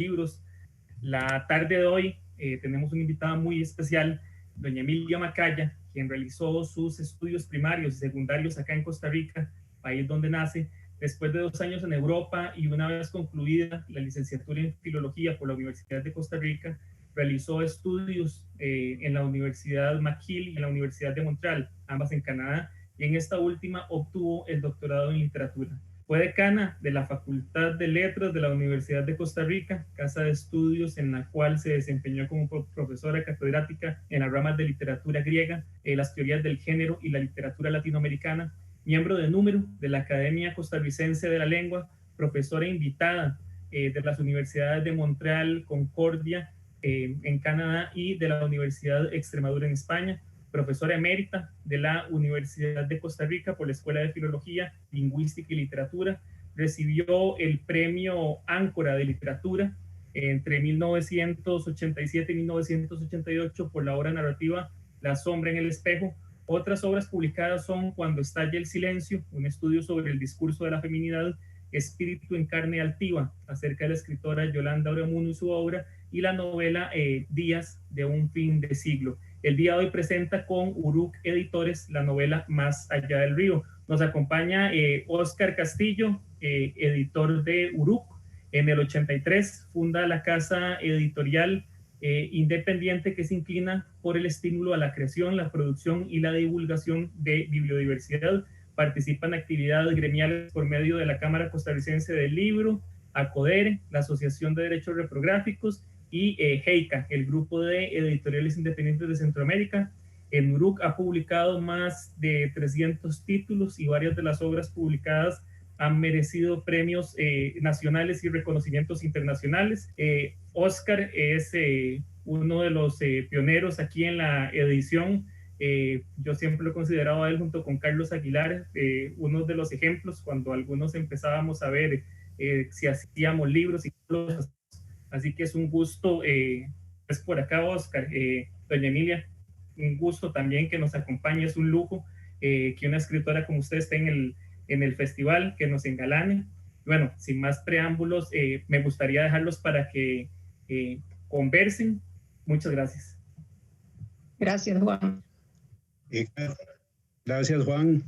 libros. La tarde de hoy tenemos una invitada muy especial, doña Emilia Macaya, quien realizó sus estudios primarios y secundarios acá en Costa Rica, país donde nace. Después de 2 años en Europa y una vez concluida la licenciatura en Filología por la Universidad de Costa Rica, realizó estudios en la Universidad McGill y en la Universidad de Montreal, ambas en Canadá, y en esta última obtuvo el doctorado en literatura. Fue decana de la Facultad de Letras de la Universidad de Costa Rica, casa de estudios en la cual se desempeñó como profesora catedrática en las ramas de literatura griega, las teorías del género y la literatura latinoamericana, miembro de número de la Academia Costarricense de la Lengua, profesora invitada de las universidades de Montreal, Concordia, en Canadá, y de la Universidad de Extremadura en España, profesora emérita de la Universidad de Costa Rica por la Escuela de Filología, Lingüística y Literatura. Recibió el premio Áncora de Literatura entre 1987 y 1988 por la obra narrativa La sombra en el espejo. Otras obras publicadas son Cuando estalla el silencio, un estudio sobre el discurso de la feminidad; Espíritu en carne altiva, acerca de la escritora Yolanda Ureamuno y su obra; y la novela Días de un fin de siglo. El día de hoy presenta con Uruk Editores la novela Más allá del río. Nos acompaña Óscar Castillo, editor de Uruk. En el 83 funda la casa editorial independiente que se inclina por el estímulo a la creación, la producción y la divulgación de bibliodiversidad. Participa en actividades gremiales por medio de la Cámara Costarricense del Libro, ACODERE, la Asociación de Derechos Reprográficos, y HEICA, el grupo de editoriales independientes de Centroamérica. En Uruk ha publicado más de 300 títulos y varias de las obras publicadas han merecido premios nacionales y reconocimientos internacionales. Óscar es uno de los pioneros aquí en la edición. Yo siempre lo he considerado a él, junto con Carlos Aguilar, uno de los ejemplos cuando algunos empezábamos a ver si hacíamos libros y los. Así que es un gusto, pues por acá, Óscar, doña Emilia, un gusto también que nos acompañe. Es un lujo que una escritora como usted esté en el festival, que nos engalane. Bueno, sin más preámbulos, me gustaría dejarlos para que conversen. Muchas gracias. Gracias, Juan. Gracias, Juan.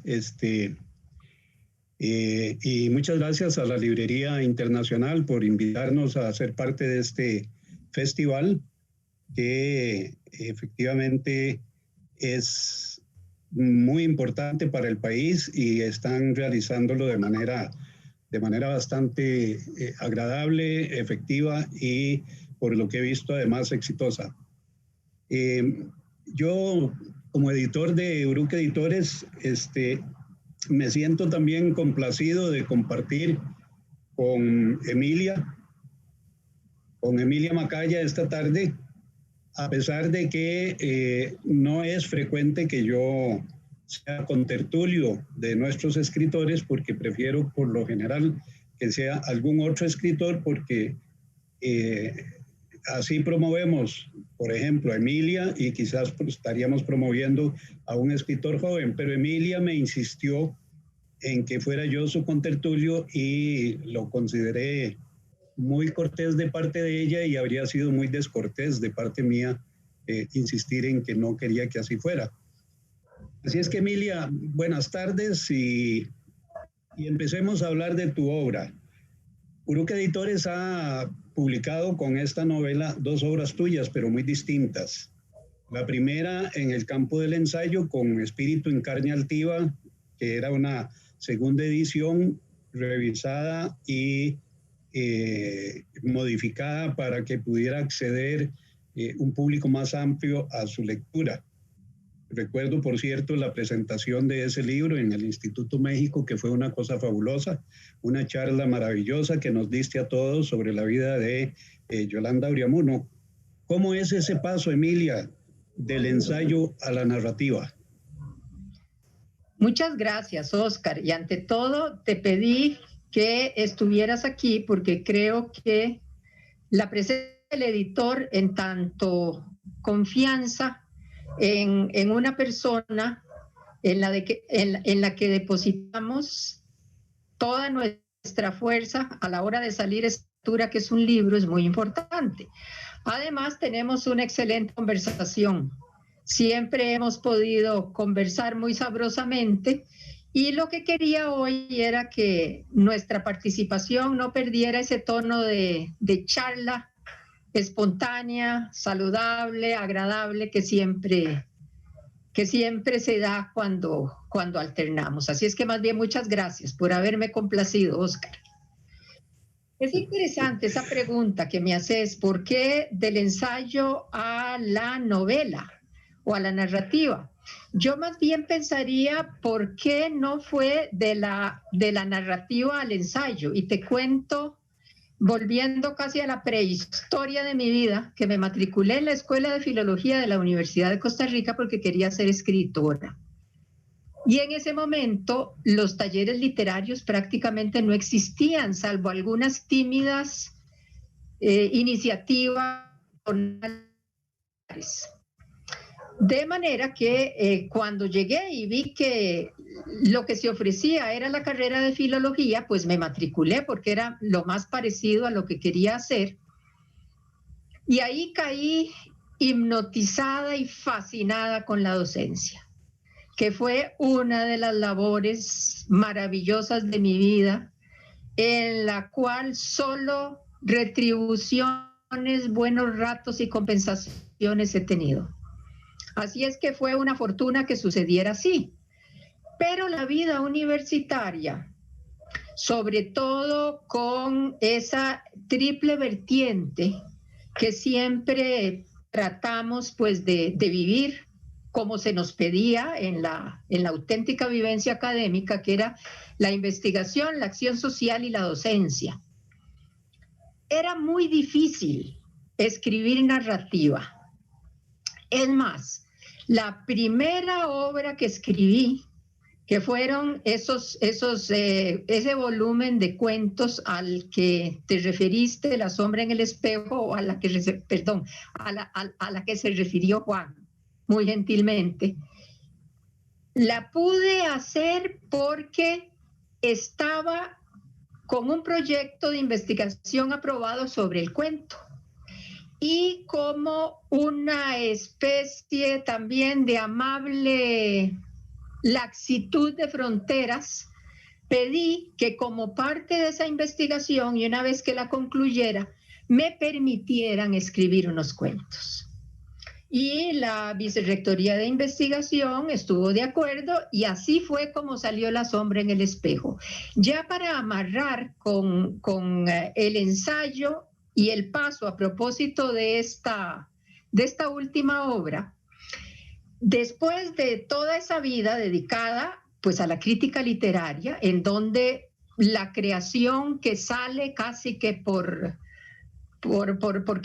Y muchas gracias a la Librería Internacional por invitarnos a ser parte de este festival, que efectivamente es muy importante para el país y están realizándolo de manera bastante agradable, efectiva y, por lo que he visto, además exitosa. Yo, como editor de Uruk Editores, me siento también complacido de compartir con Emilia Macaya esta tarde, a pesar de que no es frecuente que yo sea contertulio de nuestros escritores, porque prefiero por lo general que sea algún otro escritor, porque así promovemos, por ejemplo, a Emilia, y quizás estaríamos promoviendo a un escritor joven, pero Emilia me insistió en que fuera yo su contertulio y lo consideré muy cortés de parte de ella, y habría sido muy descortés de parte mía insistir en que no quería que así fuera. Así es que, Emilia, buenas tardes y empecemos a hablar de tu obra. Uruk Editores ha publicado con esta novela 2 obras tuyas, pero muy distintas. La primera en el campo del ensayo, con Espíritu en carne altiva, que era una segunda edición revisada y modificada para que pudiera acceder un público más amplio a su lectura. Recuerdo, por cierto, la presentación de ese libro en el Instituto México, que fue una cosa fabulosa, una charla maravillosa que nos diste a todos sobre la vida de Yolanda Ureamuno. ¿Cómo es ese paso, Emilia, del ensayo a la narrativa? Muchas gracias, Óscar. Y ante todo, te pedí que estuvieras aquí porque creo que la presencia del editor, en tanto confianza en una persona en la que depositamos toda nuestra fuerza a la hora de salir a literatura, que es un libro, es muy importante. Además, tenemos una excelente conversación. Siempre hemos podido conversar muy sabrosamente y lo que quería hoy era que nuestra participación no perdiera ese tono de charla espontánea, saludable, agradable que siempre se da cuando alternamos. Así es que más bien muchas gracias por haberme complacido, Óscar. Es interesante esa pregunta que me haces, ¿por qué del ensayo a la novela o a la narrativa? Yo más bien pensaría, ¿por qué no fue de la narrativa al ensayo? Y te cuento, volviendo casi a la prehistoria de mi vida, que me matriculé en la Escuela de Filología de la Universidad de Costa Rica porque quería ser escritora. Y en ese momento los talleres literarios prácticamente no existían, salvo algunas tímidas iniciativas. De manera que cuando llegué y vi que lo que se ofrecía era la carrera de filología, pues me matriculé porque era lo más parecido a lo que quería hacer. Y ahí caí hipnotizada y fascinada con la docencia, que fue una de las labores maravillosas de mi vida, en la cual solo retribuciones, buenos ratos y compensaciones he tenido. Así es que fue una fortuna que sucediera así. Pero la vida universitaria, sobre todo con esa triple vertiente que siempre tratamos pues de vivir como se nos pedía en la auténtica vivencia académica, que era la investigación, la acción social y la docencia. Era muy difícil escribir narrativa. Es más, la primera obra que escribí, que fueron ese volumen de cuentos al que te referiste, La sombra en el espejo, o a la que se refirió Juan, muy gentilmente, la pude hacer porque estaba con un proyecto de investigación aprobado sobre el cuento. Y como una especie también de amable laxitud de fronteras, pedí que como parte de esa investigación, y una vez que la concluyera, me permitieran escribir unos cuentos. Y la Vicerrectoría de Investigación estuvo de acuerdo y así fue como salió La sombra en el espejo. Ya para amarrar con el ensayo y el paso a propósito de esta última obra, después de toda esa vida dedicada pues a la crítica literaria, en donde la creación que sale casi que porque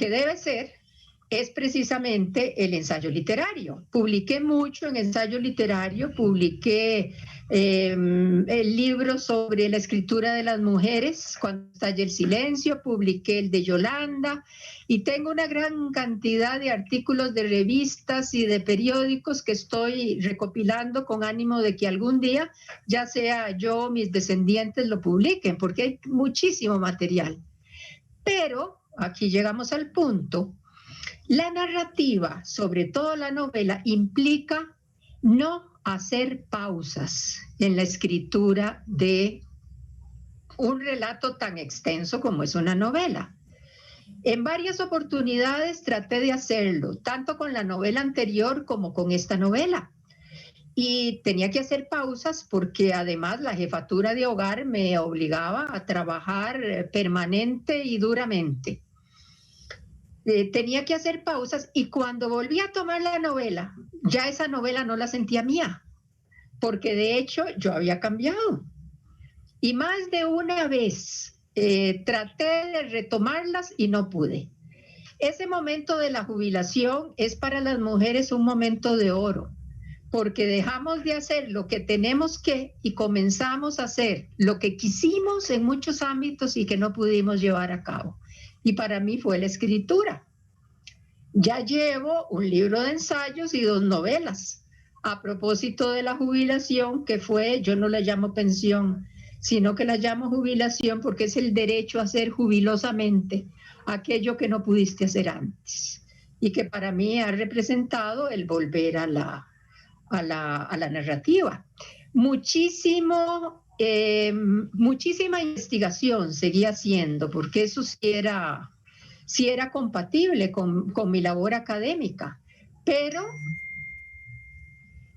debe ser, es precisamente el ensayo literario. Publiqué mucho en ensayo literario, publiqué el libro sobre la escritura de las mujeres, Cuando estalle el silencio, publiqué el de Yolanda, y tengo una gran cantidad de artículos de revistas y de periódicos que estoy recopilando con ánimo de que algún día, ya sea yo o mis descendientes, lo publiquen, porque hay muchísimo material. Pero aquí llegamos al punto. La narrativa, sobre todo la novela, implica no hacer pausas en la escritura de un relato tan extenso como es una novela. En varias oportunidades traté de hacerlo, tanto con la novela anterior como con esta novela. Y tenía que hacer pausas porque además la jefatura de hogar me obligaba a trabajar permanente y duramente. Tenía que hacer pausas y cuando volví a tomar la novela, ya esa novela no la sentía mía, porque de hecho yo había cambiado. Y más de una vez traté de retomarlas y no pude. Ese momento de la jubilación es para las mujeres un momento de oro, porque dejamos de hacer lo que tenemos que y comenzamos a hacer lo que quisimos en muchos ámbitos y que no pudimos llevar a cabo. Y para mí fue la escritura. Ya llevo un libro de ensayos y 2 novelas. A propósito de la jubilación, que fue, yo no la llamo pensión, sino que la llamo jubilación porque es el derecho a hacer jubilosamente aquello que no pudiste hacer antes, y que para mí ha representado el volver a la narrativa. Muchísima investigación seguía haciendo, porque eso sí era compatible con mi labor académica, pero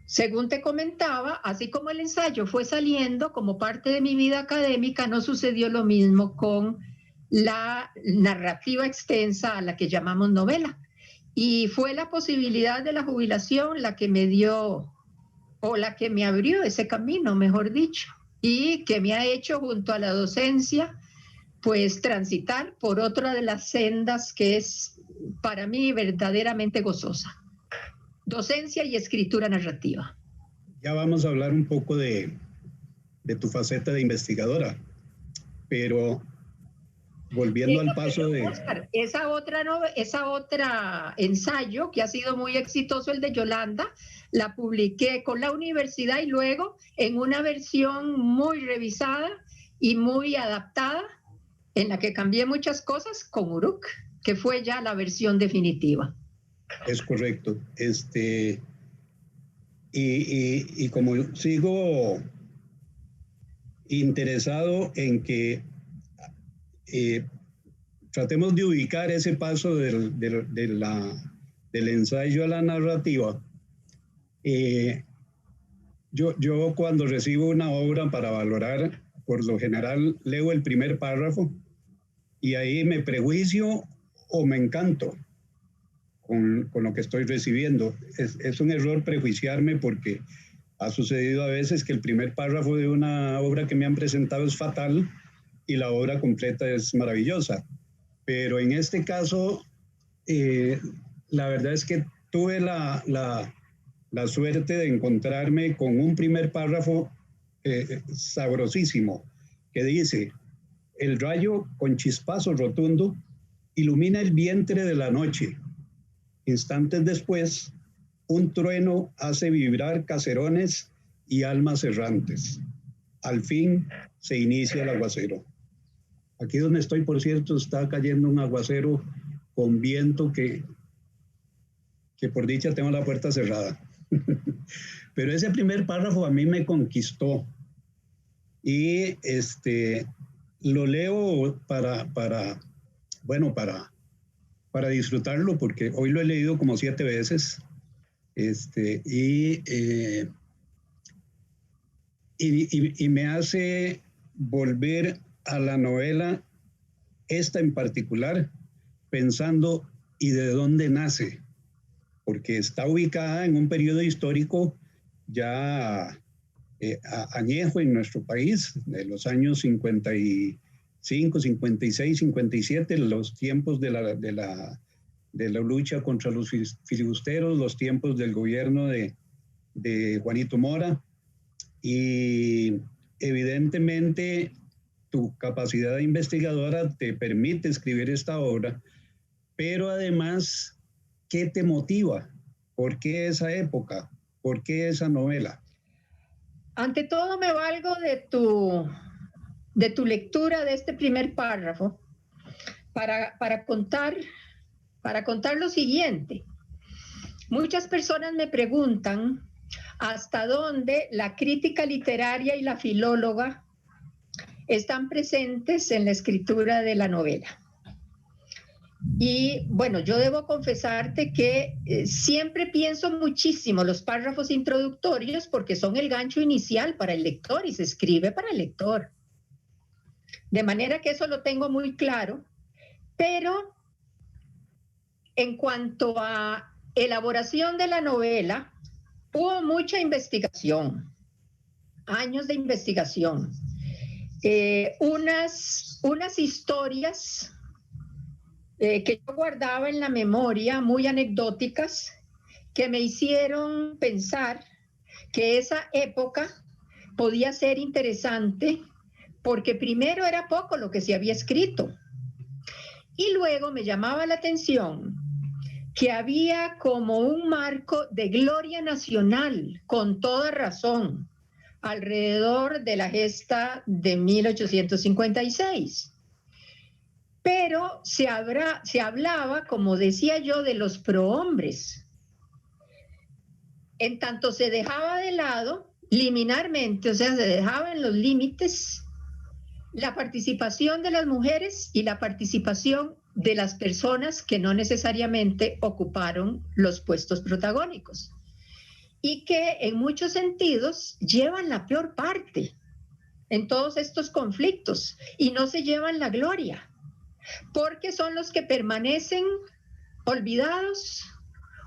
según te comentaba, así como el ensayo fue saliendo como parte de mi vida académica, no sucedió lo mismo con la narrativa extensa a la que llamamos novela. Y fue la posibilidad de la jubilación la que me dio, o la que me abrió ese camino, mejor dicho, y que me ha hecho junto a la docencia, pues transitar por otra de las sendas que es para mí verdaderamente gozosa. Docencia y escritura narrativa. Ya vamos a hablar un poco de tu faceta de investigadora, pero volviendo al paso de... Oscar, esa otra ensayo que ha sido muy exitoso, el de Yolanda, la publiqué con la universidad y luego en una versión muy revisada y muy adaptada, en la que cambié muchas cosas con Uruk, que fue ya la versión definitiva. Es correcto. Y como sigo interesado en que tratemos de ubicar ese paso del ensayo a la narrativa, yo cuando recibo una obra para valorar, por lo general leo el primer párrafo y ahí me prejuicio o me encanto con lo que estoy recibiendo. Es un error prejuiciarme, porque ha sucedido a veces que el primer párrafo de una obra que me han presentado es fatal y la obra completa es maravillosa. Pero en este caso, la verdad es que tuve la suerte de encontrarme con un primer párrafo sabrosísimo, que dice: el rayo con chispazo rotundo ilumina el vientre de la noche. Instantes después, un trueno hace vibrar caserones y almas errantes. Al fin se inicia el aguacero. Aquí donde estoy, por cierto, está cayendo un aguacero con viento que por dicha tengo la puerta cerrada. Pero ese primer párrafo a mí me conquistó. Y lo leo para disfrutarlo, porque hoy lo he leído como 7 veces. Y me hace volver a la novela, esta en particular, pensando ¿y de dónde nace? Porque está ubicada en un periodo histórico ya añejo en nuestro país, de los años 55, 56, 57, los tiempos de la lucha contra los filibusteros, los tiempos del gobierno de Juanito Mora. Y evidentemente tu capacidad de investigadora te permite escribir esta obra, pero además, ¿qué te motiva? ¿Por qué esa época? ¿Por qué esa novela? Ante todo, me valgo de tu lectura de este primer párrafo para contar lo siguiente. Muchas personas me preguntan hasta dónde la crítica literaria y la filóloga están presentes en la escritura de la novela. Y bueno, yo debo confesarte que siempre pienso muchísimo los párrafos introductorios, porque son el gancho inicial para el lector y se escribe para el lector. De manera que eso lo tengo muy claro, pero en cuanto a elaboración de la novela, hubo mucha investigación, años de investigación, unas historias que yo guardaba en la memoria, muy anecdóticas, que me hicieron pensar que esa época podía ser interesante, porque primero era poco lo que se había escrito, y luego me llamaba la atención que había como un marco de gloria nacional, con toda razón, alrededor de la gesta de 1856. Pero se hablaba, como decía yo, de los prohombres. En tanto se dejaba de lado liminarmente, o sea, se dejaba en los límites la participación de las mujeres y la participación de las personas que no necesariamente ocuparon los puestos protagónicos y que en muchos sentidos llevan la peor parte en todos estos conflictos y no se llevan la gloria, porque son los que permanecen olvidados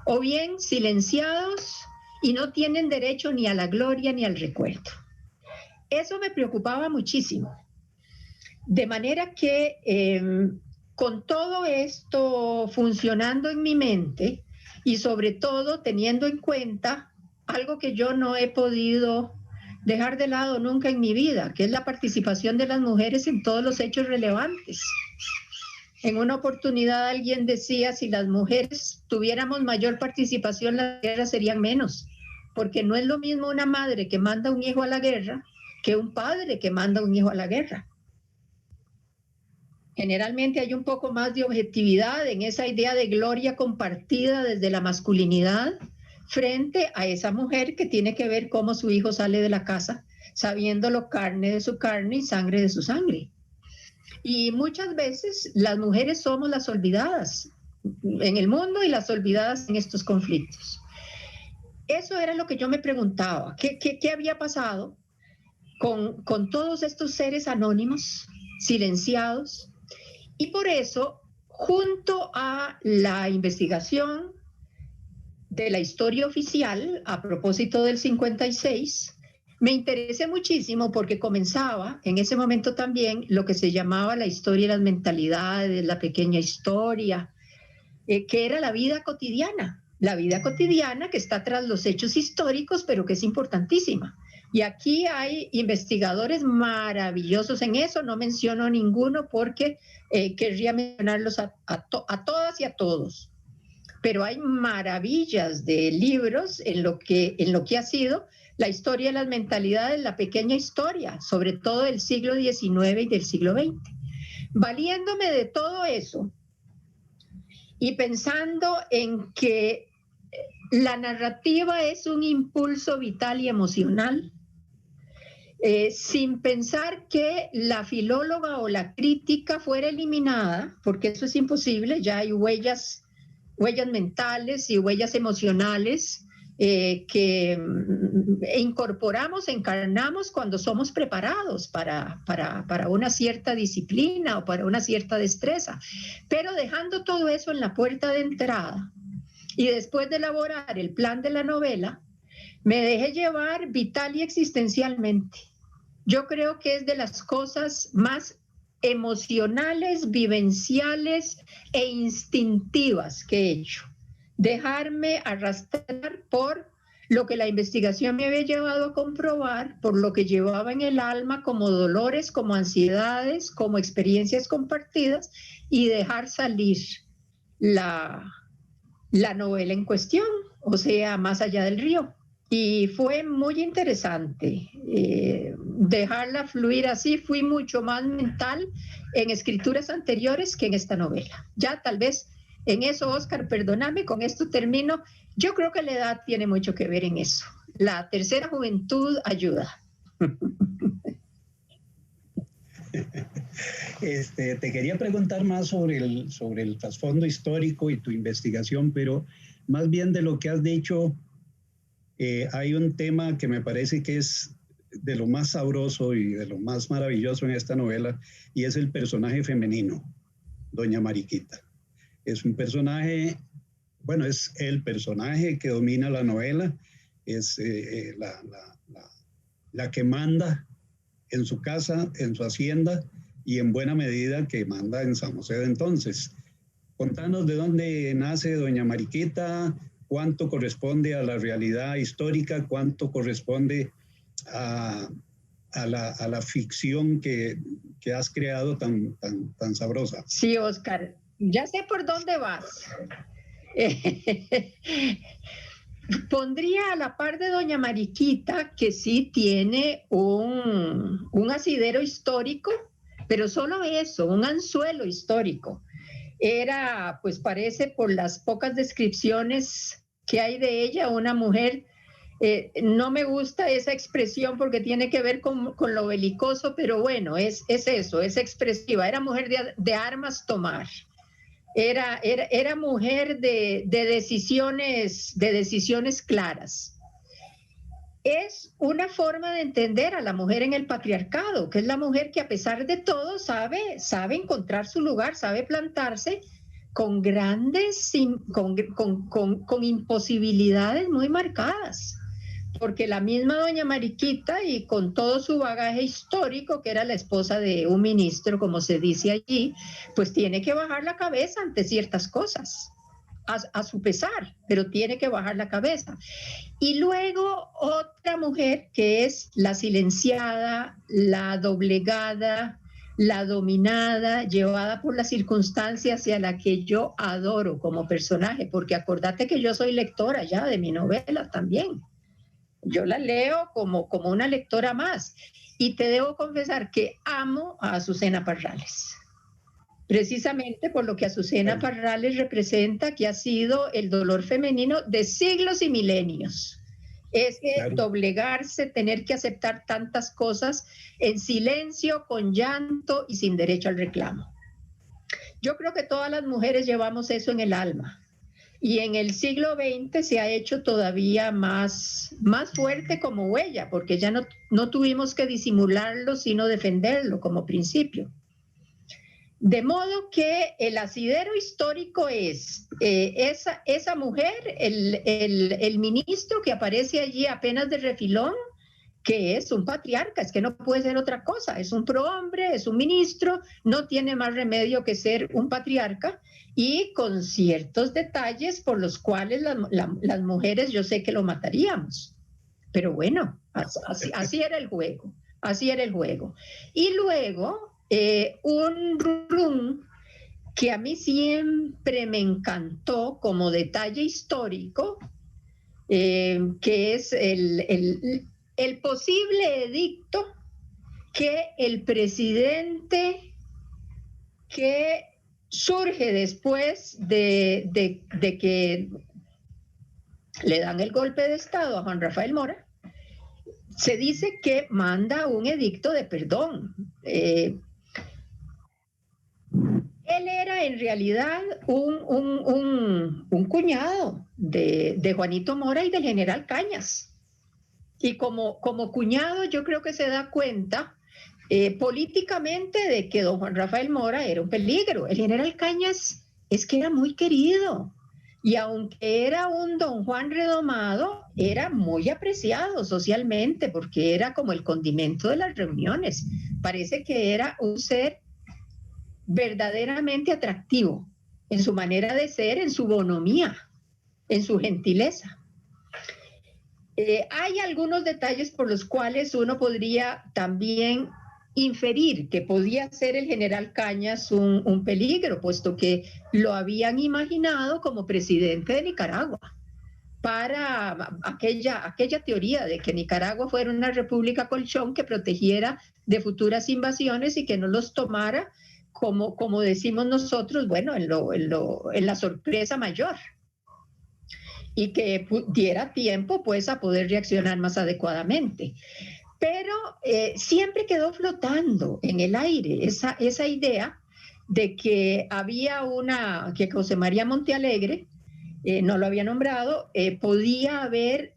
o bien silenciados y no tienen derecho ni a la gloria ni al recuerdo. Eso me preocupaba muchísimo. De manera que con todo esto funcionando en mi mente y sobre todo teniendo en cuenta algo que yo no he podido dejar de lado nunca en mi vida, que es la participación de las mujeres en todos los hechos relevantes. En una oportunidad alguien decía, si las mujeres tuviéramos mayor participación, las guerras serían menos, porque no es lo mismo una madre que manda un hijo a la guerra que un padre que manda un hijo a la guerra. Generalmente hay un poco más de objetividad en esa idea de gloria compartida desde la masculinidad frente a esa mujer que tiene que ver cómo su hijo sale de la casa, sabiéndolo carne de su carne y sangre de su sangre. Y muchas veces las mujeres somos las olvidadas en el mundo y las olvidadas en estos conflictos. Eso era lo que yo me preguntaba, ¿qué había pasado con todos estos seres anónimos, silenciados? Y por eso, junto a la investigación de la historia oficial, a propósito del 56, me interesé muchísimo porque comenzaba en ese momento también lo que se llamaba la historia de las mentalidades, la pequeña historia, que era la vida cotidiana que está tras los hechos históricos, pero que es importantísima. Y aquí hay investigadores maravillosos en eso, no menciono ninguno porque querría mencionarlos a todas y a todos. Pero hay maravillas de libros en lo que ha sido la historia de las mentalidades, la pequeña historia, sobre todo del siglo XIX y del siglo XX. Valiéndome de todo eso y pensando en que la narrativa es un impulso vital y emocional, sin pensar que la filóloga o la crítica fuera eliminada, porque eso es imposible, ya hay huellas mentales y huellas emocionales que incorporamos, encarnamos cuando somos preparados para una cierta disciplina o para una cierta destreza, pero dejando todo eso en la puerta de entrada y después de elaborar el plan de la novela, me dejé llevar vital y existencialmente. Yo creo que es de las cosas más emocionales, vivenciales e instintivas que he hecho. Dejarme arrastrar por lo que la investigación me había llevado a comprobar, por lo que llevaba en el alma como dolores, como ansiedades, como experiencias compartidas y dejar salir la novela en cuestión, o sea, Más allá del río. Y fue muy interesante dejarla fluir así. Fui mucho más mental en escrituras anteriores que en esta novela. Ya tal vez en eso, Oscar, perdóname, con esto termino. Yo creo que la edad tiene mucho que ver en eso. La tercera juventud ayuda. Te quería preguntar más sobre el trasfondo histórico y tu investigación, pero más bien de lo que has dicho. Hay un tema que me parece que es de lo más sabroso y de lo más maravilloso en esta novela, y es el personaje femenino, Doña Mariquita. Es un personaje, bueno, es el personaje que domina la novela, es la que manda en su casa, en su hacienda, y en buena medida que manda en San José de entonces. Contanos de dónde nace Doña Mariquita, cuánto corresponde a la realidad histórica, cuánto corresponde a la ficción que has creado tan sabrosa. Sí, Oscar, ya sé por dónde vas. pondría a la par de doña Mariquita, que sí tiene un asidero histórico, pero solo eso, un anzuelo histórico. Era, pues parece por las pocas descripciones que hay de ella, una mujer, no me gusta esa expresión porque tiene que ver con lo belicoso, pero bueno, es eso, es expresiva. Era mujer de armas tomar. Era mujer de decisiones claras. Es una forma de entender a la mujer en el patriarcado, que es la mujer que a pesar de todo sabe encontrar su lugar, sabe plantarse con imposibilidades muy marcadas. Porque la misma doña Mariquita, y con todo su bagaje histórico, que era la esposa de un ministro, como se dice allí, pues tiene que bajar la cabeza ante ciertas cosas, a su pesar, pero tiene que bajar la cabeza. Y luego otra mujer que es la silenciada, la doblegada, la dominada, llevada por las circunstancias, y a la que yo adoro como personaje, porque acordate que yo soy lectora ya de mi novela también. Yo la leo como una lectora más, y te debo confesar que amo a Azucena Parrales, precisamente por lo que Azucena Parrales representa, que ha sido el dolor femenino de siglos y milenios. Es que doblegarse, tener que aceptar tantas cosas en silencio, con llanto y sin derecho al reclamo. Yo creo que todas las mujeres llevamos eso en el alma. Y en el siglo XX se ha hecho todavía más fuerte como huella, porque ya no tuvimos que disimularlo, sino defenderlo como principio. De modo que el asidero histórico es esa mujer, el ministro que aparece allí apenas de refilón, que es un patriarca, es que no puede ser otra cosa, es un prohombre, es un ministro, no tiene más remedio que ser un patriarca, y con ciertos detalles por los cuales las mujeres, yo sé que lo mataríamos, pero bueno, así era el juego, así era el juego. Y luego un rum que a mí siempre me encantó como detalle histórico, que es el posible edicto que el presidente que surge después de que le dan el golpe de Estado a Juan Rafael Mora, se dice que manda un edicto de perdón. Él era en realidad un cuñado de Juanito Mora y del general Cañas. Y como cuñado yo creo que se da cuenta políticamente de que don Juan Rafael Mora era un peligro. El general Cañas es que era muy querido, y aunque era un don Juan redomado, era muy apreciado socialmente porque era como el condimento de las reuniones. Parece que era un ser verdaderamente atractivo en su manera de ser, en su bonomía, en su gentileza. Hay algunos detalles por los cuales uno podría también inferir que podía ser el general Cañas un peligro, puesto que lo habían imaginado como presidente de Nicaragua, para aquella teoría de que Nicaragua fuera una república colchón que protegiera de futuras invasiones y que no los tomara, como decimos nosotros, bueno, en la sorpresa mayor, y que diera tiempo pues a poder reaccionar más adecuadamente. Pero siempre quedó flotando en el aire esa idea de que había que José María Montealegre, no lo había nombrado, podía haber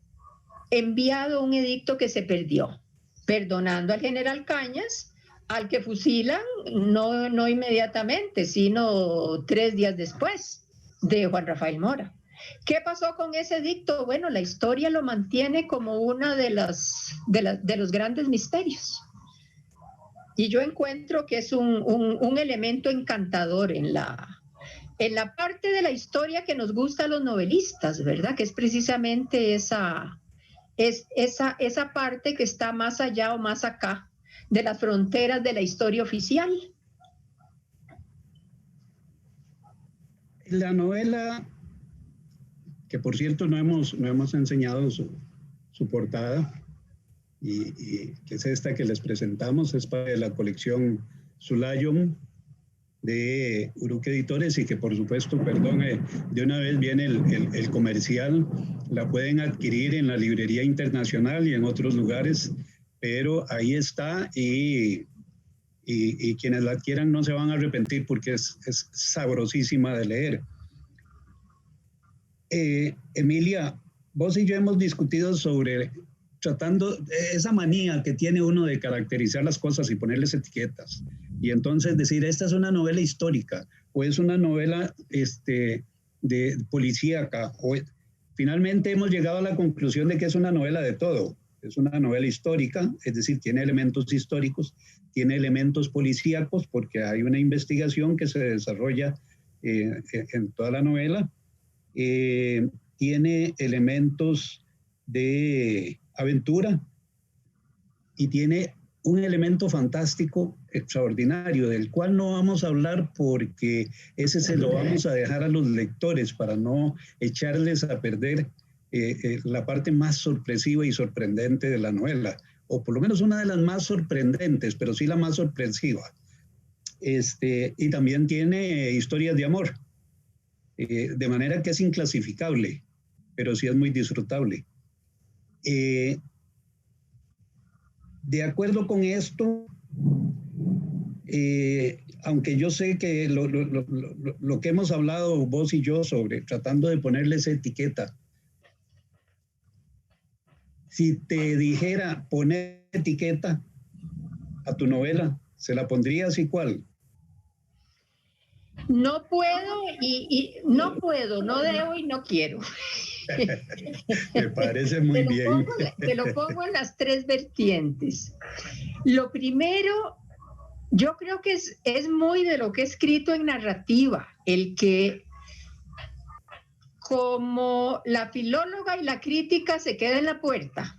enviado un edicto que se perdió, perdonando al general Cañas, al que fusilan no inmediatamente, sino 3 días después de Juan Rafael Mora. ¿Qué pasó con ese edicto? Bueno, la historia lo mantiene como uno de los grandes misterios. Y yo encuentro que es un elemento encantador en la parte de la historia que nos gusta a los novelistas, ¿verdad? Que es precisamente esa parte que está más allá o más acá de las fronteras de la historia oficial. La novela que por cierto no hemos enseñado su portada, y que es esta que les presentamos, es para la colección Zulayom de Uruque Editores, y que por supuesto, perdón, de una vez viene el comercial, la pueden adquirir en la Librería Internacional y en otros lugares, pero ahí está, y quienes la adquieran no se van a arrepentir porque es sabrosísima de leer. Emilia, vos y yo hemos discutido sobre tratando esa manía que tiene uno de caracterizar las cosas y ponerles etiquetas, y entonces decir, esta es una novela histórica, o es una novela de policíaca, o finalmente hemos llegado a la conclusión de que es una novela de todo. Es una novela histórica, es decir, tiene elementos históricos, tiene elementos policíacos, porque hay una investigación que se desarrolla en toda la novela, tiene elementos de aventura, y tiene un elemento fantástico extraordinario, del cual no vamos a hablar porque ese se lo vamos a dejar a los lectores para no echarles a perder la parte más sorpresiva y sorprendente de la novela, o por lo menos una de las más sorprendentes, pero sí la más sorpresiva. Y también tiene historias de amor, de manera que es inclasificable, pero sí es muy disfrutable. De acuerdo con esto, aunque yo sé que lo que hemos hablado vos y yo sobre tratando de ponerles etiqueta, si te dijera poner etiqueta a tu novela, ¿se la pondrías y cuál? No puedo no puedo, no debo y no quiero. Me parece muy bien. Te lo pongo en las tres vertientes. Lo primero, yo creo que es muy de lo que he escrito en narrativa, el que como la filóloga y la crítica se queda en la puerta,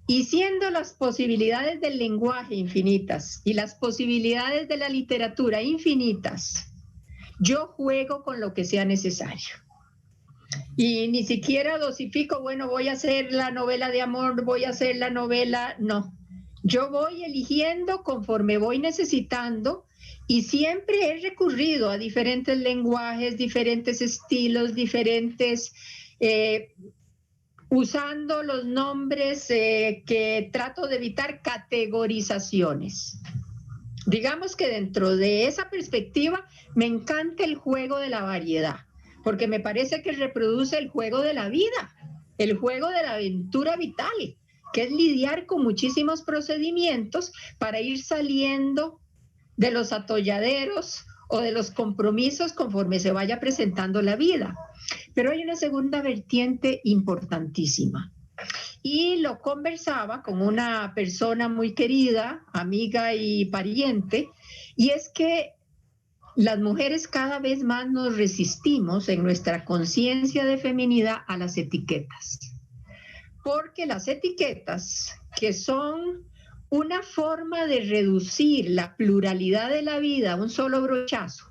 y siendo las posibilidades del lenguaje infinitas y las posibilidades de la literatura infinitas, yo juego con lo que sea necesario. Y ni siquiera dosifico, bueno, voy a hacer la novela de amor, voy a hacer la novela, no. Yo voy eligiendo conforme voy necesitando, y siempre he recurrido a diferentes lenguajes, diferentes estilos, diferentes, usando los nombres que trato de evitar categorizaciones. Digamos que dentro de esa perspectiva me encanta el juego de la variedad, porque me parece que reproduce el juego de la vida, el juego de la aventura vital, que es lidiar con muchísimos procedimientos para ir saliendo de los atolladeros o de los compromisos conforme se vaya presentando la vida. Pero hay una segunda vertiente importantísima, y lo conversaba con una persona muy querida, amiga y pariente, y es que las mujeres cada vez más nos resistimos en nuestra conciencia de feminidad a las etiquetas, porque las etiquetas, que son una forma de reducir la pluralidad de la vida a un solo brochazo,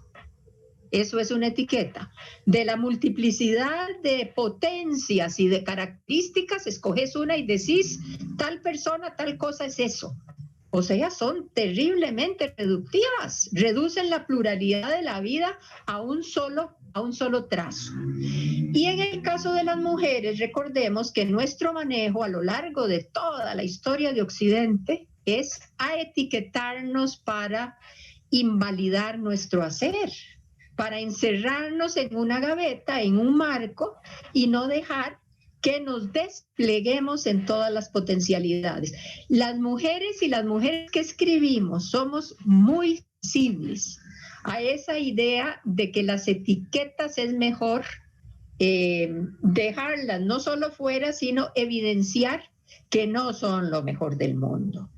eso es una etiqueta. De la multiplicidad de potencias y de características, escoges una y decís, tal persona, tal cosa es eso. O sea, son terriblemente reductivas, reducen la pluralidad de la vida a un solo trazo. Y en el caso de las mujeres, recordemos que nuestro manejo a lo largo de toda la historia de Occidente es a etiquetarnos para invalidar nuestro hacer, para encerrarnos en una gaveta, en un marco, y no dejar que nos despleguemos en todas las potencialidades. Las mujeres y las mujeres que escribimos somos muy sensibles a esa idea de que las etiquetas es mejor dejarlas no solo fuera, sino evidenciar que no son lo mejor del mundo.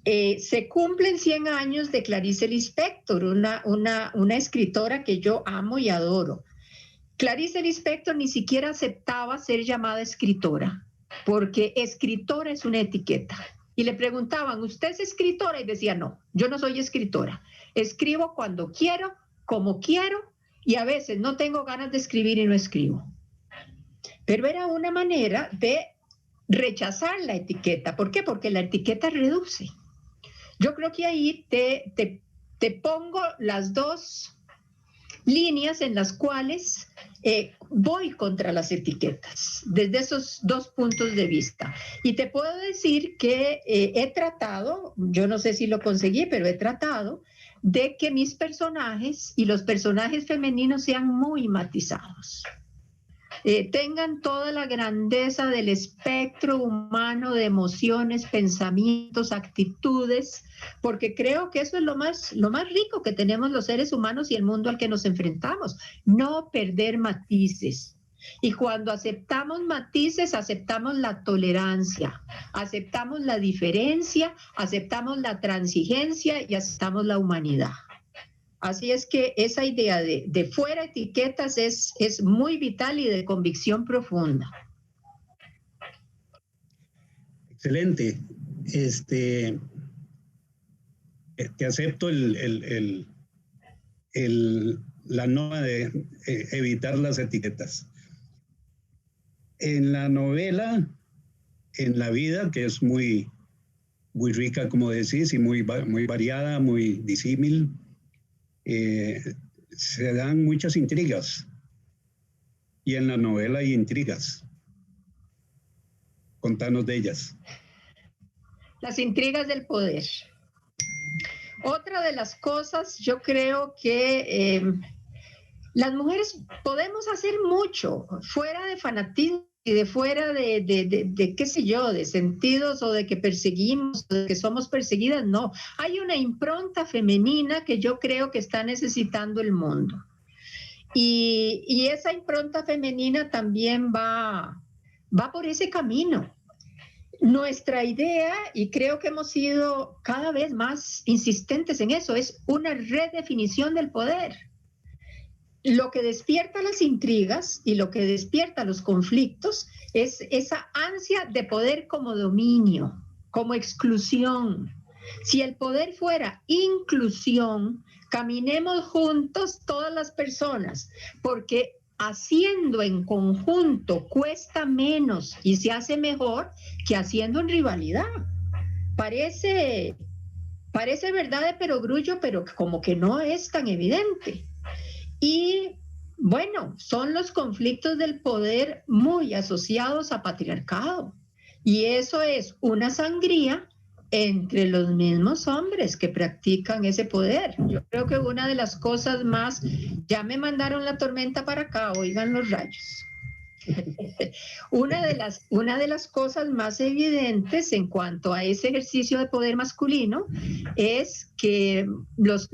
Se cumplen 100 años de Clarice Lispector, una escritora que yo amo y adoro. Clarice Lispector ni siquiera aceptaba ser llamada escritora, porque escritora es una etiqueta. Y le preguntaban, ¿usted es escritora? Y decía, no, yo no soy escritora. Escribo cuando quiero, como quiero, y a veces no tengo ganas de escribir y no escribo. pero era una manera de rechazar la etiqueta. ¿Por qué? Porque la etiqueta reduce. Yo creo que ahí te pongo las dos líneas en las cuales voy contra las etiquetas, desde esos dos puntos de vista. Y te puedo decir que he tratado, yo no sé si lo conseguí, pero he tratado de que mis personajes y los personajes femeninos sean muy matizados. Tengan toda la grandeza del espectro humano de emociones, pensamientos, actitudes, porque creo que eso es lo más rico que tenemos los seres humanos y el mundo al que nos enfrentamos, no perder matices. Y cuando aceptamos matices, aceptamos la tolerancia, aceptamos la diferencia, aceptamos la transigencia y aceptamos la humanidad. Así es que esa idea de fuera etiquetas es muy vital y de convicción profunda. Excelente. Te acepto la norma de evitar las etiquetas. En la novela, en la vida, que es muy rica, como decís, y muy variada, muy disímil, se dan muchas intrigas. Y en la novela hay intrigas. Contanos de ellas. Las intrigas del poder. Otra de las cosas, yo creo que las mujeres podemos hacer mucho, fuera de fanatismo y de fuera de qué sé yo, de sentidos o de que perseguimos, o de que somos perseguidas, no. Hay una impronta femenina que yo creo que está necesitando el mundo. Y esa impronta femenina también va por ese camino. Nuestra idea, y creo que hemos sido cada vez más insistentes en eso, es una redefinición del poder. Lo que despierta las intrigas y lo que despierta los conflictos es esa ansia de poder como dominio, como exclusión. Si el poder fuera inclusión, caminemos juntos todas las personas, porque haciendo en conjunto cuesta menos y se hace mejor que haciendo en rivalidad. Parece verdad de perogrullo, pero como que no es tan evidente. Y bueno, son los conflictos del poder muy asociados a patriarcado. Y eso es una sangría entre los mismos hombres que practican ese poder. Yo creo que una de las cosas más, ya me mandaron la tormenta para acá, oigan los rayos. Una de las cosas más evidentes en cuanto a ese ejercicio de poder masculino es que los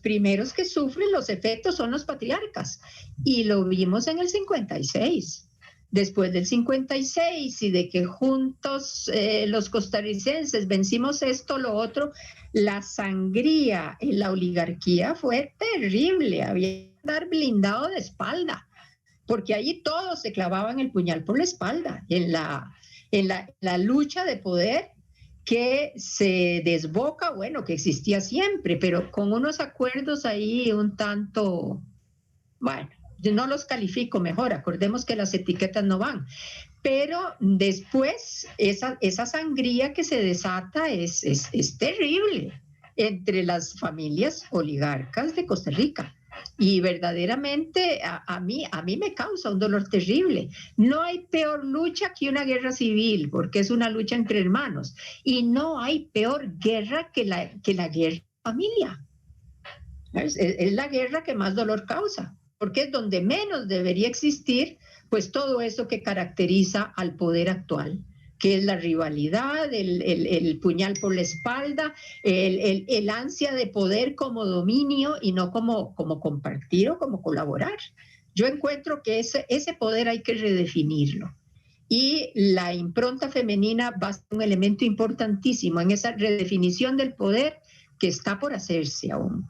primeros que sufren los efectos son los patriarcas, y lo vimos en el 56. Después del 56 y de que juntos los costarricenses vencimos esto, lo otro, la sangría en la oligarquía fue terrible, había que estar blindado de espalda, porque allí todos se clavaban el puñal por la espalda, en la lucha de poder que se desboca, bueno, que existía siempre, pero con unos acuerdos ahí un tanto, bueno, yo no los califico mejor, acordemos que las etiquetas no van, pero después esa sangría que se desata es terrible entre las familias oligarcas de Costa Rica. Y verdaderamente a mí me causa un dolor terrible. No hay peor lucha que una guerra civil, porque es una lucha entre hermanos. Y no hay peor guerra que la guerra de familia. Es la guerra que más dolor causa, porque es donde menos debería existir, pues todo eso que caracteriza al poder actual, que es la rivalidad, el puñal por la espalda, el ansia de poder como dominio y no como compartir o como colaborar. Yo encuentro que ese poder hay que redefinirlo. Y la impronta femenina va a ser un elemento importantísimo en esa redefinición del poder que está por hacerse aún.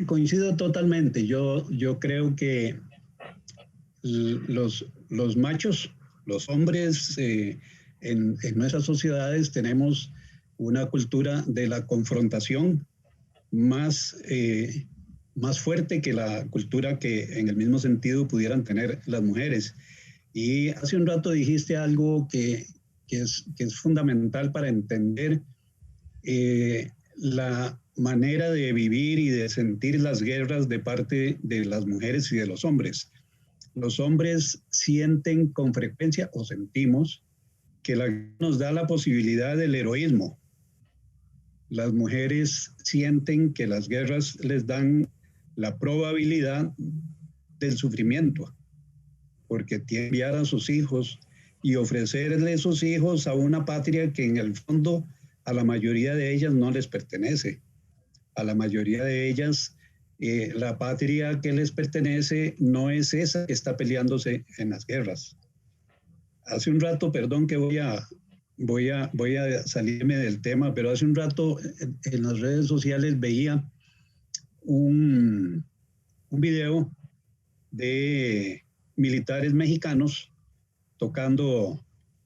Coincido totalmente. Yo creo que los machos, los hombres en nuestras sociedades tenemos una cultura de la confrontación más más fuerte que la cultura que en el mismo sentido pudieran tener las mujeres. Y hace un rato dijiste algo que es fundamental para entender la manera de vivir y de sentir las guerras de parte de las mujeres y de los hombres. Los hombres sienten con frecuencia, o sentimos, que la guerra nos da la posibilidad del heroísmo. Las mujeres sienten que las guerras les dan la probabilidad del sufrimiento, porque tienen que enviar a sus hijos y ofrecerle a sus hijos a una patria que en el fondo a la mayoría de ellas no les pertenece. A la mayoría de ellas la patria que les pertenece no es esa que está peleándose en las guerras. Hace un rato, perdón que voy a salirme del tema, pero hace un rato en las redes sociales veía un video de militares mexicanos tocando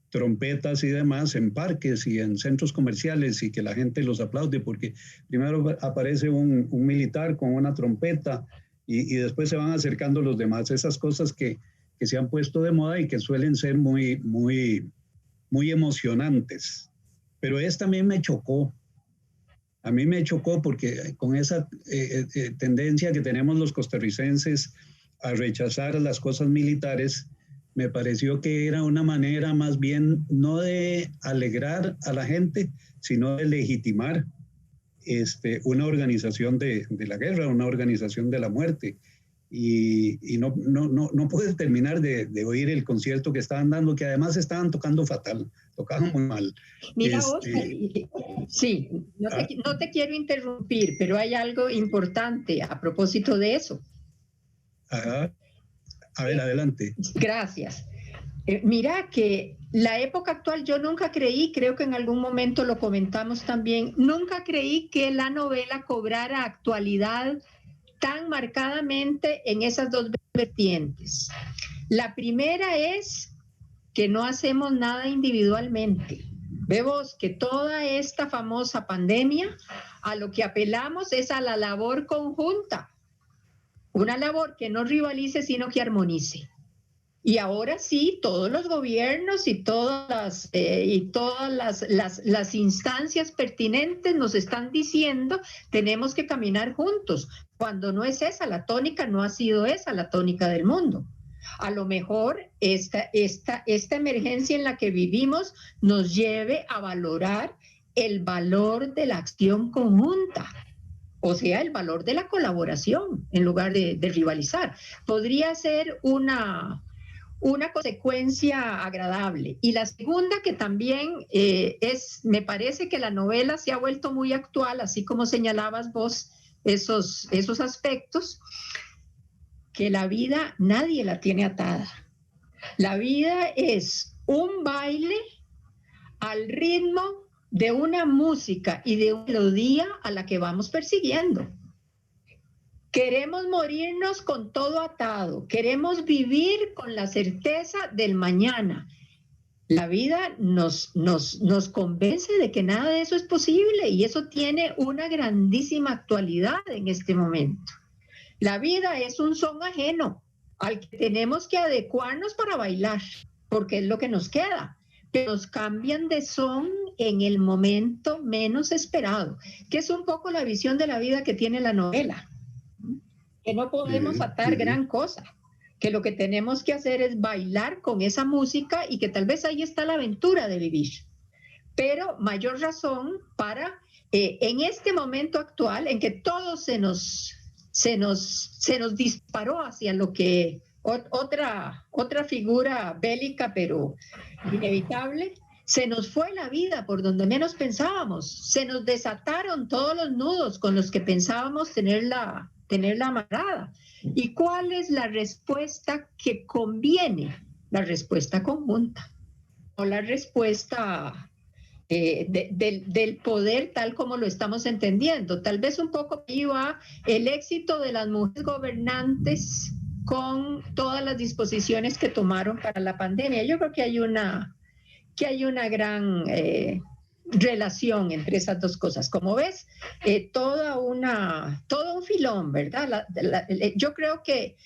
trompetas y demás en parques y en centros comerciales, y que la gente los aplaude porque primero aparece un militar con una trompeta y después se van acercando los demás. Esas cosas que se han puesto de moda y que suelen ser muy emocionantes. Pero esta también me chocó. A mí me chocó porque con esa tendencia que tenemos los costarricenses a rechazar las cosas militares, me pareció que era una manera más bien no de alegrar a la gente, sino de legitimar una organización de la guerra, una organización de la muerte. Y no pude terminar de oír el concierto que estaban dando, que además estaban tocando fatal, tocaban muy mal. Mira, Oscar, sí, no te quiero interrumpir, pero hay algo importante a propósito de eso. Ajá. A ver, adelante. Gracias. Mira que la época actual, yo nunca creí, creo que en algún momento lo comentamos también, nunca creí que la novela cobrara actualidad tan marcadamente en esas dos vertientes. La primera es que no hacemos nada individualmente. Vemos que toda esta famosa pandemia, a lo que apelamos es a la labor conjunta. Una labor que no rivalice, sino que armonice. Y ahora sí, todos los gobiernos y todas las instancias pertinentes nos están diciendo tenemos que caminar juntos, cuando no es esa la tónica, no ha sido esa la tónica del mundo. A lo mejor esta emergencia en la que vivimos nos lleve a valorar el valor de la acción conjunta. O sea, el valor de la colaboración en lugar de rivalizar. Podría ser una consecuencia agradable. Y la segunda, que también me parece que la novela se ha vuelto muy actual, así como señalabas vos esos aspectos, que la vida nadie la tiene atada. La vida es un baile al ritmo de una música y de una melodía a la que vamos persiguiendo. Queremos morirnos con todo atado, queremos vivir con la certeza del mañana. La vida nos convence de que nada de eso es posible y eso tiene una grandísima actualidad en este momento. La vida es un son ajeno al que tenemos que adecuarnos para bailar, porque es lo que nos queda. Pero nos cambian de son en el momento menos esperado, que es un poco la visión de la vida que tiene la novela, que no podemos atar gran cosa, que lo que tenemos que hacer es bailar con esa música y que tal vez ahí está la aventura de vivir. Pero mayor razón para, en este momento actual, en que todo se nos disparó hacia lo que otra figura bélica, pero inevitable, se nos fue la vida por donde menos pensábamos, se nos desataron todos los nudos con los que pensábamos tenerla amarrada. ¿Y cuál es la respuesta que conviene? La respuesta conjunta, o la respuesta del poder tal como lo estamos entendiendo. Tal vez un poco iba el éxito de las mujeres gobernantes con todas las disposiciones que tomaron para la pandemia. Yo creo que hay una gran relación entre esas dos cosas. Como ves, todo un filón, ¿verdad? Yo creo que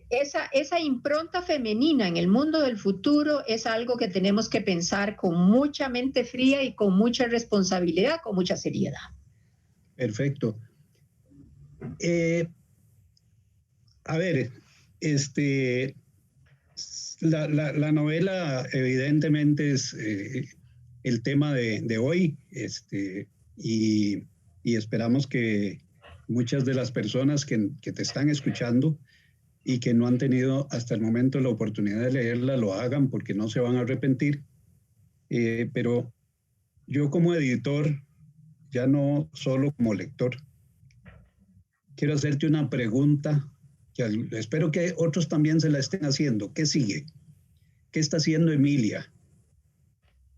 esa impronta femenina en el mundo del futuro es algo que tenemos que pensar con mucha mente fría y con mucha responsabilidad, con mucha seriedad. Perfecto. A ver, la novela evidentemente es el tema de hoy, y esperamos que muchas de las personas que te están escuchando y que no han tenido hasta el momento la oportunidad de leerla lo hagan, porque no se van a arrepentir. Pero yo como editor, ya no solo como lector, quiero hacerte una pregunta que espero que otros también se la estén haciendo. ¿Qué sigue? ¿Qué está haciendo Emilia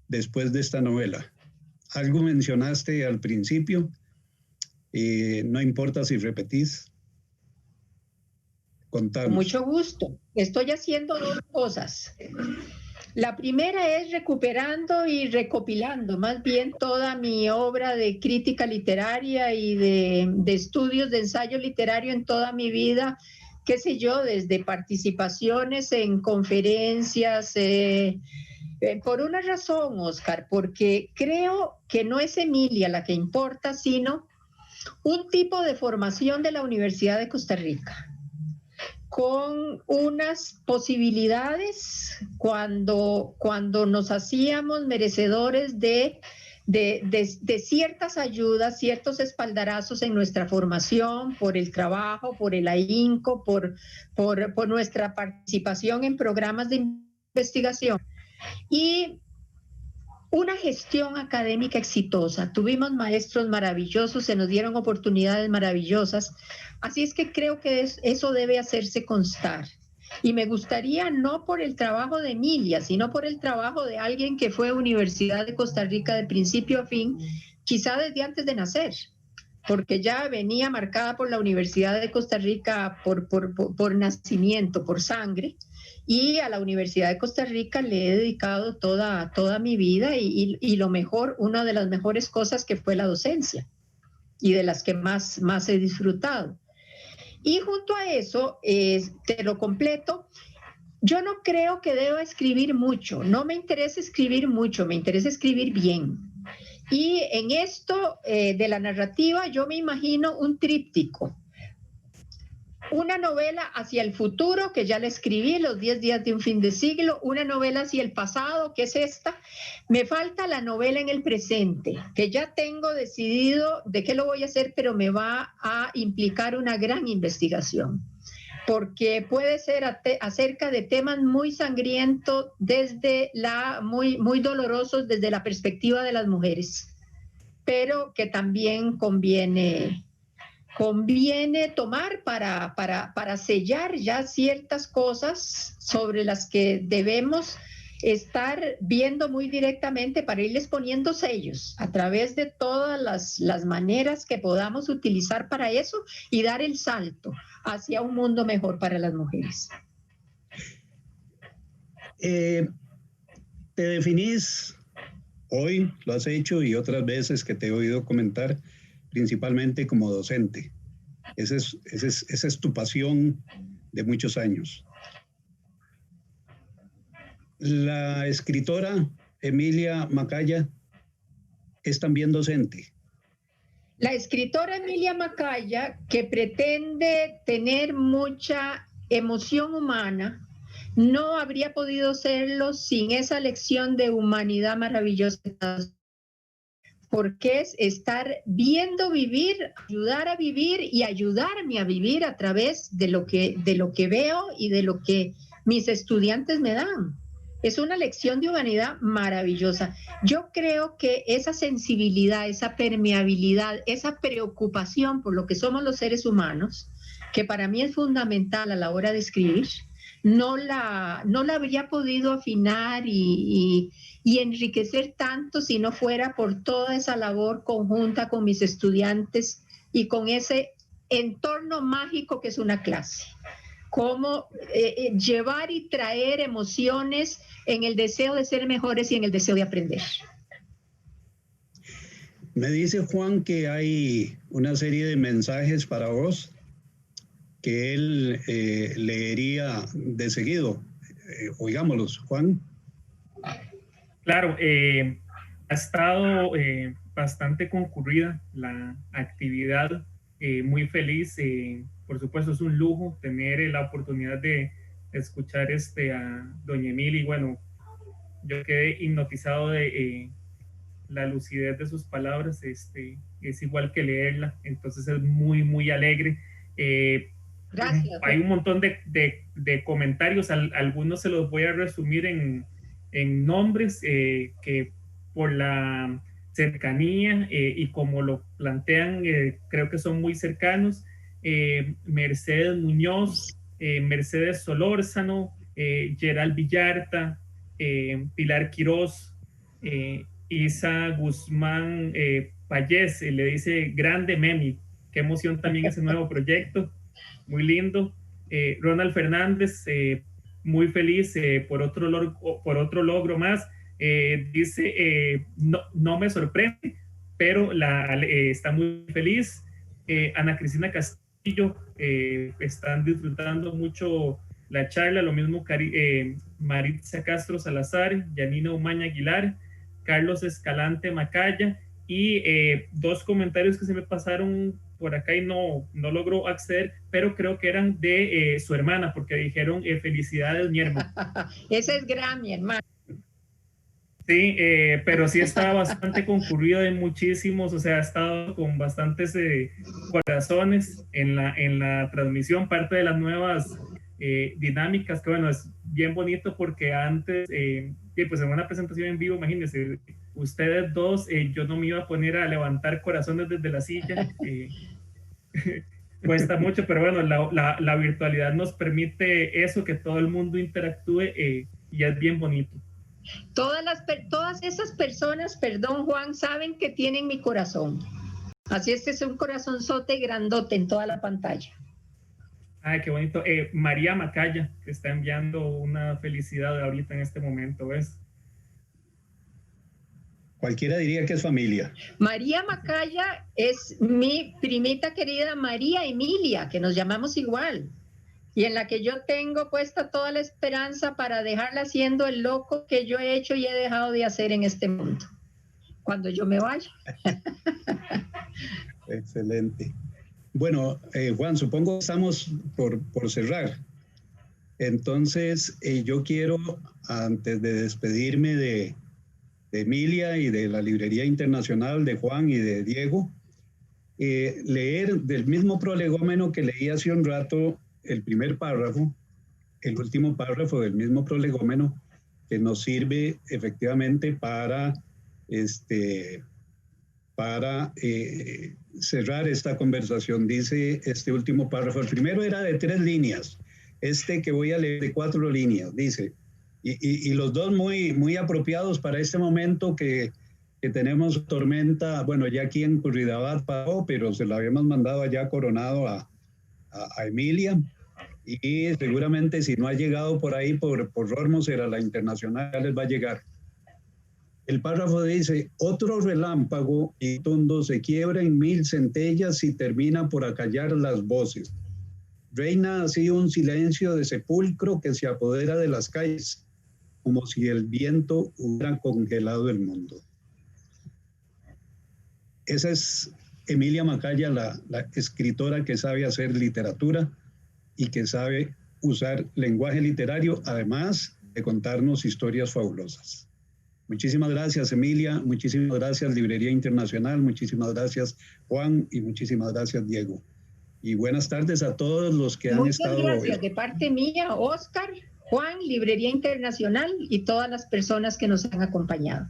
después de esta novela? Algo mencionaste al principio, no importa si repetís. Contanos. Con mucho gusto. Estoy haciendo dos cosas. La primera es recuperando y recopilando más bien toda mi obra de crítica literaria y de estudios de ensayo literario en toda mi vida, qué sé yo, desde participaciones en conferencias, por una razón, Oscar, porque creo que no es Emilia la que importa, sino un tipo de formación de la Universidad de Costa Rica, con unas posibilidades cuando nos hacíamos merecedores de ciertas ayudas, ciertos espaldarazos en nuestra formación, por el trabajo, por el ahínco, por nuestra participación en programas de investigación y una gestión académica exitosa. Tuvimos maestros maravillosos, se nos dieron oportunidades maravillosas, así es que creo que eso debe hacerse constar. Y me gustaría, no por el trabajo de Emilia, sino por el trabajo de alguien que fue Universidad de Costa Rica de principio a fin, quizá desde antes de nacer, porque ya venía marcada por la Universidad de Costa Rica por nacimiento, por sangre, y a la Universidad de Costa Rica le he dedicado toda mi vida y lo mejor, una de las mejores cosas que fue la docencia y de las que más he disfrutado. Y junto a eso, te lo completo, yo no creo que deba escribir mucho, no me interesa escribir mucho, me interesa escribir bien. Y en esto de la narrativa yo me imagino un tríptico. Una novela hacia el futuro, que ya la escribí, Los 10 días de un fin de siglo. Una novela hacia el pasado, que es esta. Me falta la novela en el presente, que ya tengo decidido de qué lo voy a hacer, pero me va a implicar una gran investigación, porque puede ser acerca de temas muy sangrientos, muy dolorosos desde la perspectiva de las mujeres, pero que también conviene tomar para sellar ya ciertas cosas sobre las que debemos estar viendo muy directamente, para irles poniendo sellos a través de todas las maneras que podamos utilizar para eso y dar el salto hacia un mundo mejor para las mujeres. Te definís hoy, lo has hecho y otras veces que te he oído comentar, principalmente como docente. Esa es tu pasión de muchos años. La escritora Emilia Macaya es también docente. La escritora Emilia Macaya, que pretende tener mucha emoción humana, no habría podido serlo sin esa lección de humanidad maravillosa, porque es estar viendo vivir, ayudar a vivir y ayudarme a vivir a través de lo que veo y de lo que mis estudiantes me dan. Es una lección de humanidad maravillosa. Yo creo que esa sensibilidad, esa permeabilidad, esa preocupación por lo que somos los seres humanos, que para mí es fundamental a la hora de escribir, no la habría podido afinar y enriquecer tanto si no fuera por toda esa labor conjunta con mis estudiantes y con ese entorno mágico que es una clase. Cómo llevar y traer emociones en el deseo de ser mejores y en el deseo de aprender. Me dice Juan que hay una serie de mensajes para vos que él leería de seguido. Oigámoslos, Juan. Claro, ha estado bastante concurrida la actividad, muy feliz. Por supuesto, es un lujo tener la oportunidad de escuchar a doña Emilia. Y bueno, yo quedé hipnotizado de la lucidez de sus palabras. Es igual que leerla, entonces es muy, muy alegre. Gracias. Hay un montón de comentarios, algunos se los voy a resumir en nombres que por la cercanía y como lo plantean, creo que son muy cercanos. Mercedes Muñoz, Mercedes Solórzano, Gerald Villarta, Pilar Quiroz, Isa Guzmán Payés, le dice grande Memi, qué emoción también ese nuevo proyecto, muy lindo. Ronald Fernández, muy feliz por otro logro más. Dice, no me sorprende, pero está muy feliz. Ana Cristina Castillo, están disfrutando mucho la charla, lo mismo Maritza Castro Salazar, Yanina Umaña Aguilar, Carlos Escalante Macaya, y dos comentarios que se me pasaron por acá y no logro acceder, pero creo que eran de su hermana, porque dijeron felicidades, mi hermano. Ese es gran, mi hermano. Sí, pero sí está bastante concurrido de muchísimos, o sea, ha estado con bastantes corazones en la transmisión, parte de las nuevas dinámicas, que bueno, es bien bonito porque antes, pues en una presentación en vivo, imagínense, ustedes dos, yo no me iba a poner a levantar corazones desde la silla, cuesta mucho, pero bueno, la virtualidad nos permite eso, que todo el mundo interactúe y es bien bonito. Todas esas personas, perdón Juan, saben que tienen mi corazón. Así es un corazonzote grandote en toda la pantalla. Ay, qué bonito. María Macaya, que está enviando una felicidad ahorita en este momento, ¿ves? Cualquiera diría que es familia. María Macaya es mi primita querida María Emilia, que nos llamamos igual, y en la que yo tengo puesta toda la esperanza para dejarla haciendo el loco que yo he hecho y he dejado de hacer en este mundo, cuando yo me vaya. Excelente. Bueno, Juan, supongo que estamos por cerrar. Entonces, yo quiero, antes de despedirme de Emilia y de la Librería Internacional, de Juan y de Diego, leer del mismo prolegómeno que leí hace un rato el primer párrafo, el último párrafo del mismo prolegómeno, que nos sirve efectivamente para cerrar esta conversación. Dice este último párrafo, el primero era de 3 líneas, este que voy a leer de 4 líneas, dice, y los dos muy, muy apropiados para este momento que tenemos tormenta, bueno, ya aquí en Curridabat pasó, pero se la habíamos mandado allá Coronado a Emilia, y seguramente si no ha llegado por ahí, por Rormos, la internacional, les va a llegar. El párrafo dice, otro relámpago y tondo se quiebra en 1000 centellas y termina por acallar las voces. Reina así un silencio de sepulcro que se apodera de las calles, como si el viento hubiera congelado el mundo. Esa es Emilia Macaya, la escritora que sabe hacer literatura y que sabe usar lenguaje literario, además de contarnos historias fabulosas. Muchísimas gracias, Emilia, muchísimas gracias, Librería Internacional, muchísimas gracias, Juan, y muchísimas gracias, Diego. Y buenas tardes a todos los que han estado hoy. Muchas gracias de parte mía, Oscar, Juan, Librería Internacional y todas las personas que nos han acompañado.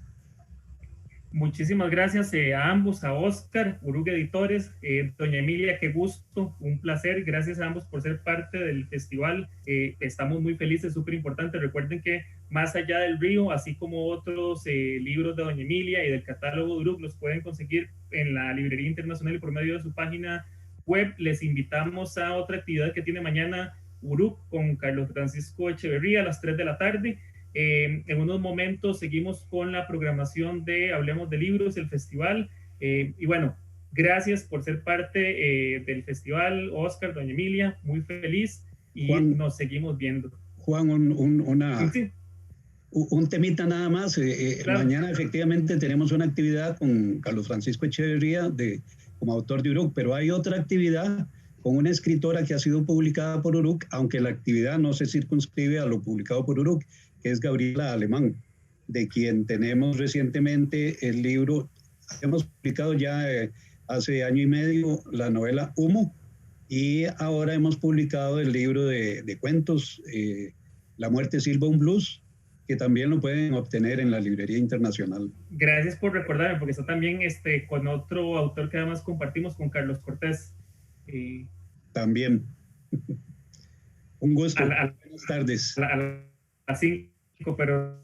Muchísimas gracias a ambos, a Oscar, Urug Editores, doña Emilia, qué gusto, un placer, gracias a ambos por ser parte del festival, estamos muy felices, súper importante. Recuerden que Más allá del río, así como otros libros de doña Emilia y del catálogo de Urug, los pueden conseguir en la Librería Internacional y por medio de su página web. Les invitamos a otra actividad que tiene mañana Urug con Carlos Francisco Echeverría a las 3 de la tarde. En unos momentos seguimos con la programación de Hablemos de Libros, el festival. Y bueno, gracias por ser parte del festival, Oscar, doña Emilia, muy feliz y Juan, nos seguimos viendo. Juan, Sí, un temita nada más. claro. Mañana efectivamente tenemos una actividad con Carlos Francisco Echeverría como autor de Uruk, pero hay otra actividad con una escritora que ha sido publicada por Uruk, aunque la actividad no se circunscribe a lo publicado por Uruk, que es Gabriela Alemán, de quien tenemos recientemente el libro. Hemos publicado ya hace año y medio la novela Humo, y ahora hemos publicado el libro de cuentos, La muerte silba un blues, que también lo pueden obtener en la librería internacional. Gracias por recordarme, porque está también con otro autor que además compartimos, con Carlos Cortés. También. Un gusto. Buenas tardes. A las 5, pero